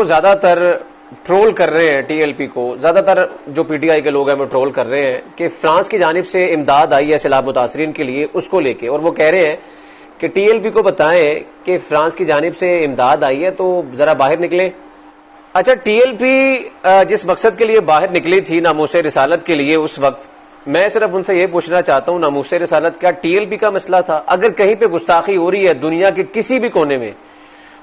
ज्यादातर ट्रोल कर रहे हैं टीएलपी को, ज्यादातर जो पीटीआई के लोग हैं वो ट्रोल कर रहे हैं कि फ्रांस की जानिब से इमदाद आई है सैलाब मुतासरीन के लिए, उसको लेके। और वो कह रहे हैं कि टीएलपी को बताएं कि फ्रांस की जानिब से इमदाद आई है तो जरा बाहर निकले। अच्छा, टीएलपी जिस मकसद के लिए बाहर निकली थी, नामूसे रिसालत के लिए, उस वक्त मैं सिर्फ उनसे ये पूछना चाहता हूं, नामूसे रिसालत क्या टीएलपी का मसला था? अगर कहीं पे गुस्ताखी हो रही है दुनिया के किसी भी कोने में,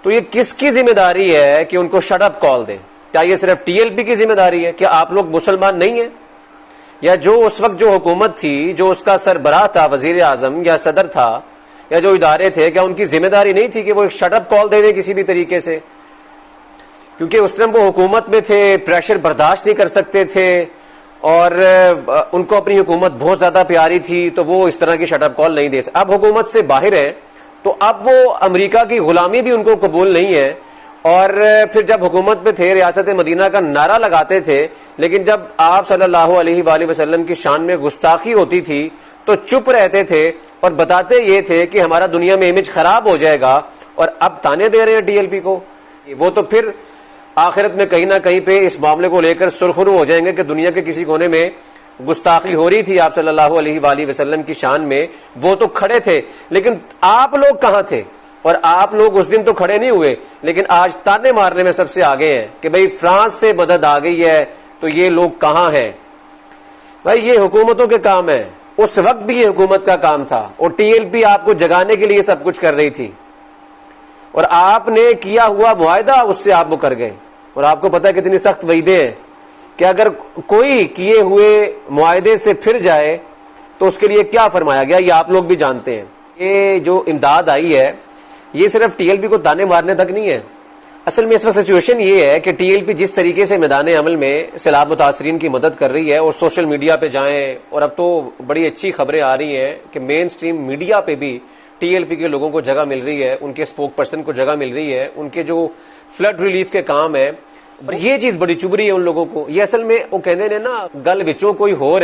तो ये किसकी जिम्मेदारी है कि उनको शट अप कॉल दें? क्या ये सिर्फ टीएलपी की जिम्मेदारी है? क्या आप लोग मुसलमान नहीं है? या जो उस वक्त जो हुकूमत थी, जो उसका सरबराह था, वजीर आजम या सदर था, या जो इदारे थे, क्या उनकी जिम्मेदारी नहीं थी कि वो एक शट अप कॉल दे दें किसी भी तरीके से? क्योंकि उस टाइम वो हुकूमत में थे, प्रेशर बर्दाश्त नहीं कर सकते थे और उनको अपनी हुकूमत बहुत ज्यादा प्यारी थी, तो वो इस तरह की शट अप कॉल नहीं दे सकते। अब हुकूमत से बाहर है तो अब वो अमेरिका की गुलामी भी उनको कबूल नहीं है। और फिर जब हुकूमत में थे, रियासत मदीना का नारा लगाते थे, लेकिन जब आप सल्लल्लाहु अलैहि वसल्लम की शान में गुस्ताखी होती थी तो चुप रहते थे और बताते ये थे कि हमारा दुनिया में इमेज खराब हो जाएगा। और अब ताने दे रहे हैं टीएलपी को। वो तो फिर आखिरत में कहीं ना कहीं पे इस मामले को लेकर सुरखरू हो जाएंगे कि दुनिया के किसी कोने में गुस्ताखी हो रही थी आप सल्लल्लाहु अलैहि वसल्लम की शान में, वो तो खड़े थे, लेकिन आप लोग कहां थे? और आप लोग उस दिन तो खड़े नहीं हुए, लेकिन आज ताने मारने में सबसे आगे हैं कि भाई फ्रांस से मदद आ गई है, तो ये लोग कहां हैं? भाई ये हुकूमतों के काम है, उस वक्त भी ये हुकूमत का काम था और टीएलपी आपको जगाने के लिए सब कुछ कर रही थी और आपने किया हुआ मुआहदा उससे आप मुकर गए। और आपको पता है कितनी सख्त वईदें हैं कि अगर कोई किए हुए मुआहदे से फिर जाए तो उसके लिए क्या फरमाया गया, ये आप लोग भी जानते हैं। ये जो इमदाद आई है ये सिर्फ टीएलपी को ताने मारने तक नहीं है। असल में इस वक्त सिचुएशन ये है कि टीएलपी जिस तरीके से मैदान अमल में सैलाब मुतासरीन की मदद कर रही है और सोशल मीडिया पे जाएं, और अब तो बड़ी अच्छी खबरें आ रही हैं कि मेन स्ट्रीम मीडिया पे भी टीएलपी के लोगों को जगह मिल रही है, उनके स्पोक पर्सन को जगह मिल रही है, उनके जो फ्लड रिलीफ के काम है। और ये चीज बड़ी चुभ रही है उन लोगों को। ये असल में वो कहते हैं ना, गल विचों कोई होर है।